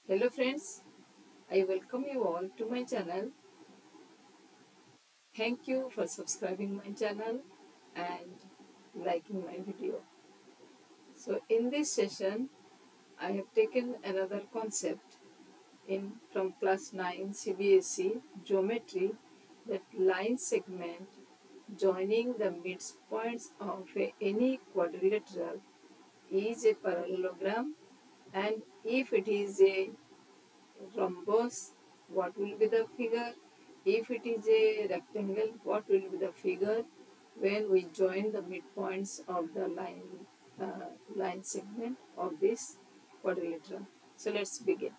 Hello friends, I welcome you all to my channel. Thank you for subscribing my channel and liking my video. So in this session, I have taken another concept in from class 9 CBSE geometry, that line segment joining the midpoints of any quadrilateral is a parallelogram, and if it is a rhombus, what will be the figure? If it is a rectangle, what will be the figure when we join the midpoints of the line segment of this quadrilateral? So let's begin.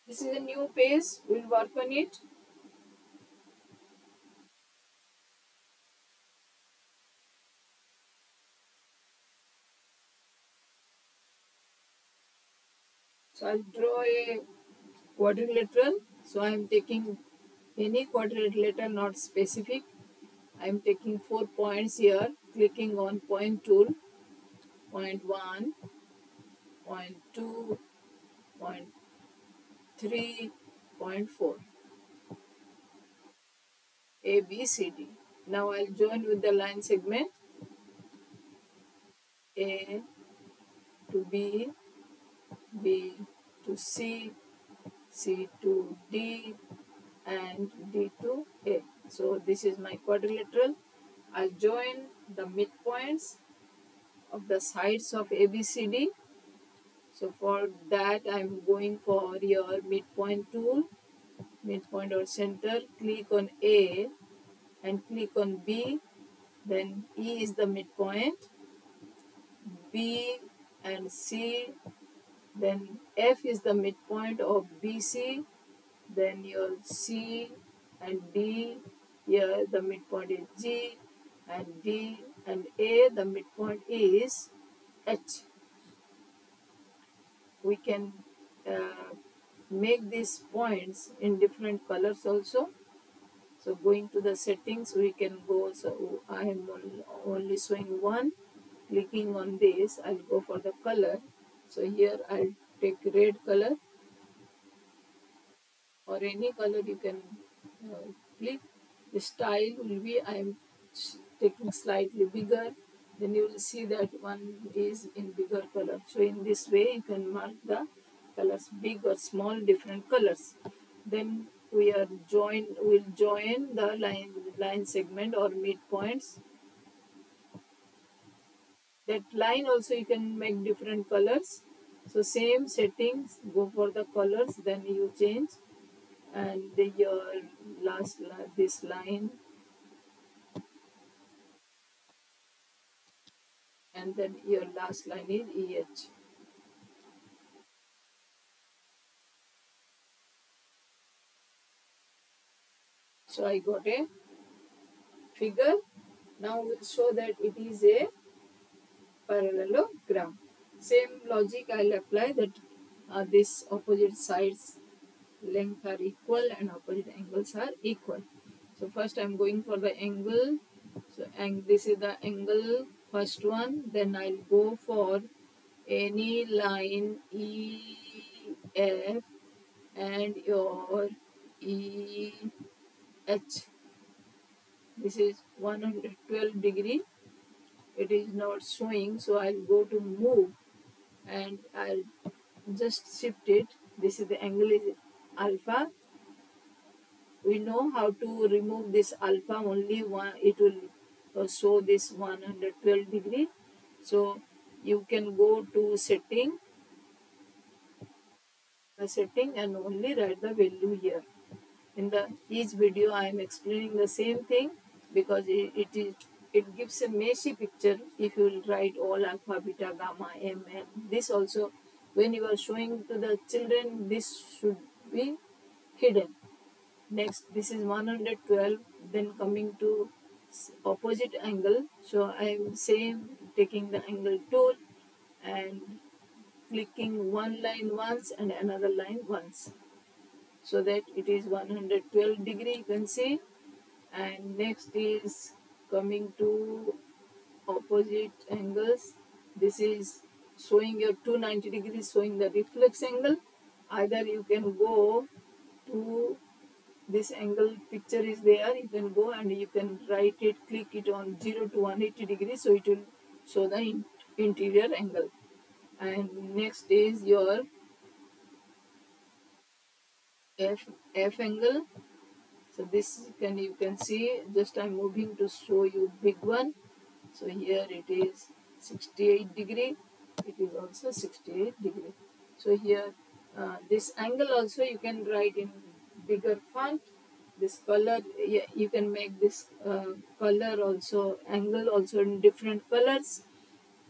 This is a new page. We'll work on it. So I'll draw a quadrilateral. So I am taking any quadrilateral, not specific. I am taking 4 points here, clicking on point tool, point 1, point 2, point 3, point 4, A, B, C, D. Now I'll join with the line segment A to B, B to C, C to D, and D to A. So this is my quadrilateral. I'll join the midpoints of the sides of ABCD. So for that I'm going for your midpoint tool, midpoint or center. Click on A and click on B. Then E is the midpoint, B and C. Then F is the midpoint of BC. Then your C and D. Here the midpoint is G, and D and A, the midpoint is H. We can make these points in different colors also. So going to the settings, we can go. So I am only showing one. Clicking on this, I'll go for the color. So here I'll take red color, or any color you can click. The style will be, I am taking slightly bigger. Then you will see that one is in bigger color. So in this way you can mark the colors, big or small, different colors. Then we'll join the line segment or midpoints. That line also you can make different colors. So same settings, go for the colors, then you change. And your this line, and then your last line is EH. So I got a figure. Now we'll show that it is a parallelogram. Same logic I'll apply, that this opposite sides length are equal and opposite angles are equal. So first I'm going for the angle. So and this is the angle, first one. Then I'll go for any line EF and your EH. This is 112 degree. It is not showing, so I'll go to move and I'll just shift it. This is the angle is alpha. We know how to remove this alpha, only one it will show this 112 degree. So you can go to setting, and only write the value here. In the each video I am explaining the same thing, because it gives a messy picture if you will write all alpha, beta, gamma, m, and this also when you are showing to the children, this should be hidden. Next, this is 112. Then coming to opposite angle. So I am same taking the angle tool and clicking one line once and another line once, so that it is 112 degree, you can see. And next is coming to opposite angles. This is showing your 290 degrees, showing the reflex angle. Either you can go to this angle picture is there, you can go and you can write it, click it on 0 to 180 degrees, so it will show the interior angle. And next is your f angle. So this you can see, just I'm moving to show you big one. So here it is 68 degree, it is also 68 degree. So here this angle also you can write in bigger font. This color, yeah, you can make this color also, angle also in different colors.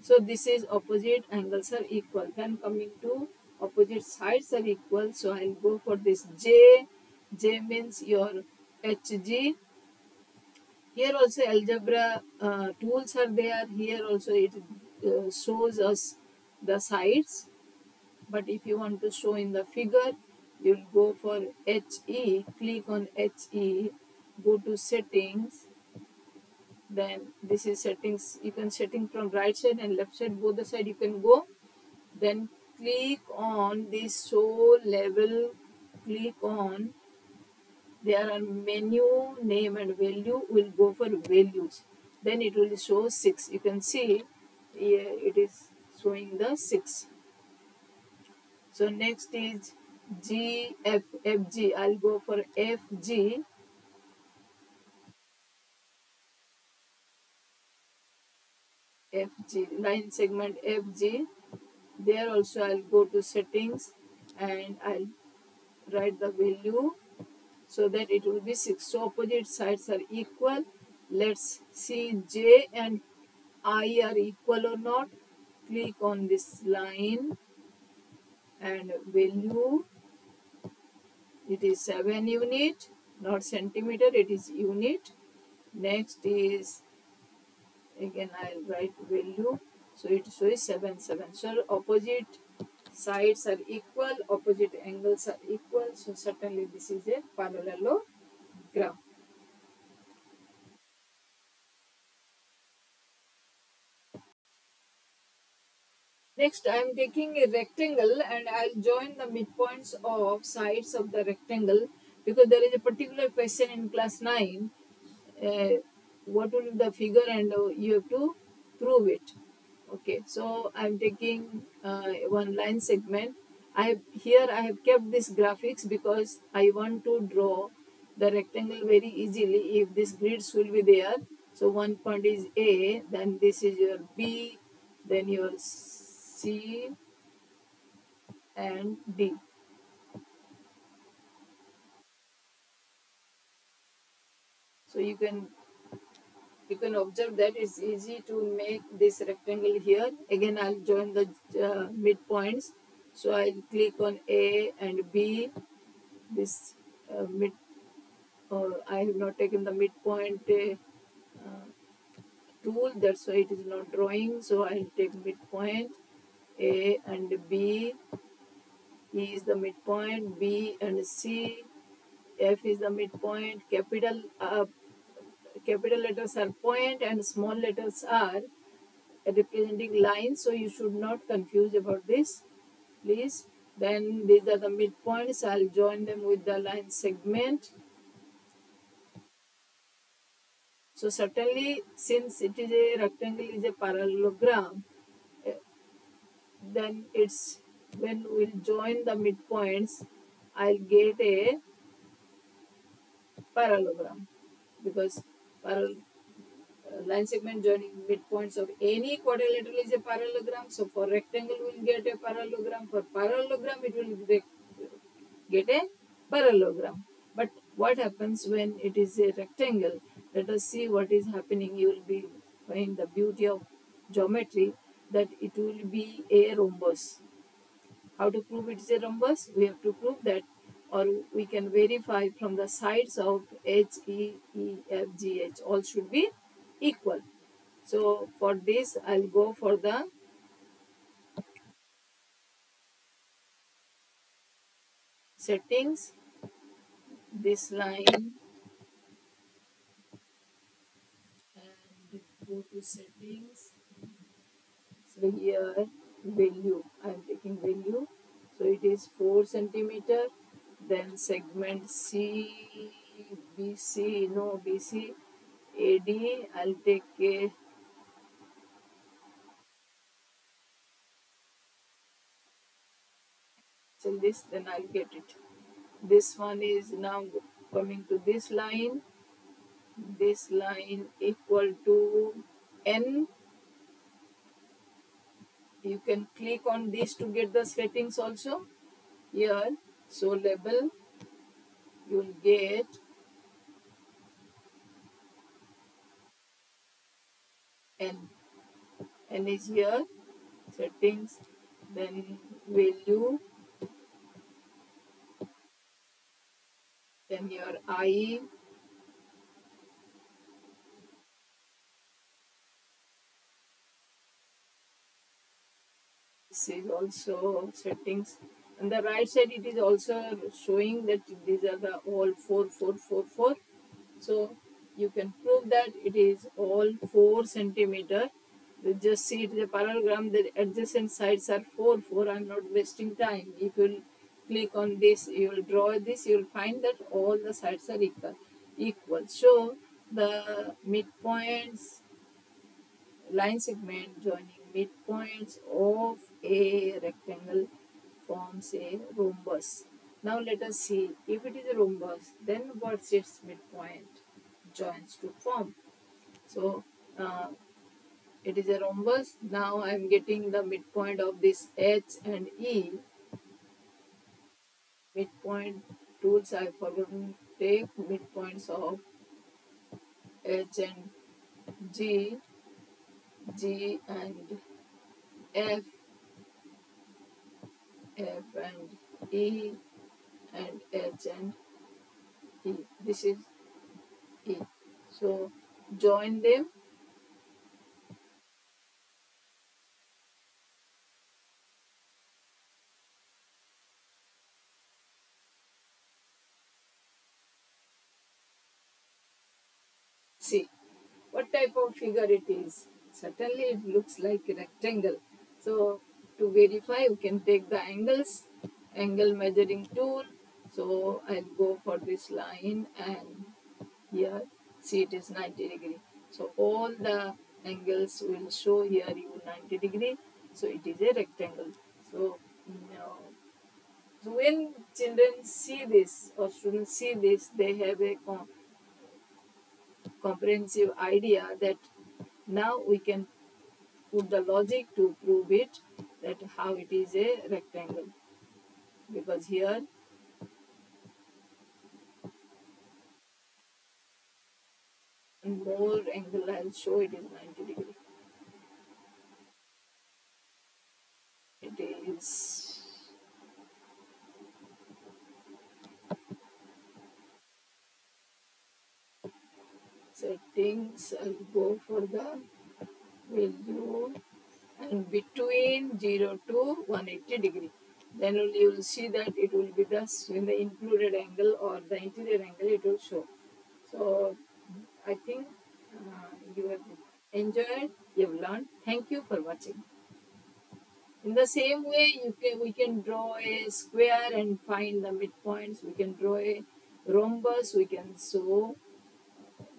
So this is opposite angles are equal. Then coming to opposite sides are equal. So I'll go for this J. J means your HG. Here also algebra tools are there. Here also it shows us the sides. But if you want to show in the figure, you'll go for HE. Click on HE. Go to settings. Then this is settings. You can setting from right side and left side, both the side you can go. Then click on this show level. Click on, there are menu, name and value. We'll go for values. Then it will show 6. You can see here it is showing the 6. So next is FG. I'll go for FG. FG line segment FG. There also I'll go to settings and I'll write the value so that it will be 6. So opposite sides are equal. Let's see J and I are equal or not. Click on this line and value. It is 7 unit, not centimeter, it is unit. Next is, again I'll write value. So it shows 7, 7. So opposite sides are equal, opposite angles are equal. So certainly this is a parallelogram. Next, I am taking a rectangle and I'll join the midpoints of sides of the rectangle, because there is a particular question in class 9. Uh, what will be the figure and you have to prove it. Okay, so I am taking one line segment. I have kept this graphics because I want to draw the rectangle very easily if this grids will be there. So one point is A, then this is your B, then your C and D. So you can observe that it's easy to make this rectangle here. Again, I'll join the midpoints. So I'll click on A and B. This mid. I have not taken the midpoint tool. That's why it is not drawing. So I'll take midpoint. A and B. E is the midpoint. B and C. F is the midpoint. Capital letters are point and small letters are representing lines, so you should not confuse about this, please. Then these are the midpoints. I'll join them with the line segment. So certainly, since it is a rectangle is a parallelogram, eh, then it's when we'll join the midpoints, I'll get a parallelogram, because line segment joining midpoints of any quadrilateral is a parallelogram. So for rectangle we'll get a parallelogram. For parallelogram it will get a parallelogram. But what happens when it is a rectangle? Let us see what is happening. You will be find the beauty of geometry, that it will be a rhombus. How to prove it is a rhombus? We have to prove that, or we can verify from the sides of H, E, E, F, G, H. All should be equal. So for this, I'll go for the settings, this line, and go to settings. So here value. I am taking value. So it is 4 centimeter. Then segment C, BC, no BC, AD. I'll take a till this, then I'll get it. This one is now coming to this line. This line equal to N. You can click on this to get the settings also here. So label, you'll get N. N is here, settings, then value, then your I, this is also settings. On the right side it is also showing that these are the all 4. So you can prove that it is all 4 centimeter. You just see it is a parallelogram, the adjacent sides are 4. I'm not wasting time. If you click on this, you will draw this, you will find that all the sides are equal. So the midpoints, line segment joining midpoints of a rectangle forms a rhombus. Now let us see, if it is a rhombus, then what's its midpoint joins to form? So it is a rhombus. Now I am getting the midpoint of this H and E. Midpoint tools I forgot to take midpoints of H and G, G and F, F and E, and H and E. This is E. So join them. See what type of figure it is. Certainly it looks like a rectangle. So to verify, we can take the angles, angle measuring tool. So I'll go for this line, and here see it is 90 degree. So all the angles will show here you 90 degree. So it is a rectangle. So now, so when children see this or students see this, they have a comprehensive idea that now we can put the logic to prove it, that how it is a rectangle, because here more angle I'll show it is 90 degree. It is settings. I'll go for the value and between 0 to 180 degree. Then only you will see that it will be thus in the included angle or the interior angle it will show. So I think you have enjoyed, you have learned. Thank you for watching. In the same way, we can draw a square and find the midpoints. We can draw a rhombus. We can show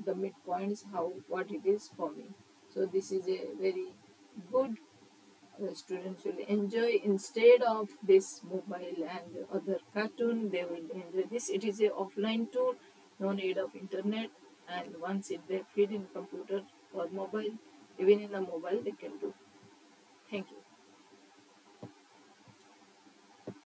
the midpoints, how what it is forming. So this is a very good, students will enjoy. Instead of this mobile and other cartoon, they will enjoy this. It is a offline tool, no need of internet, and once it they feed in computer or mobile, even in the mobile they can do.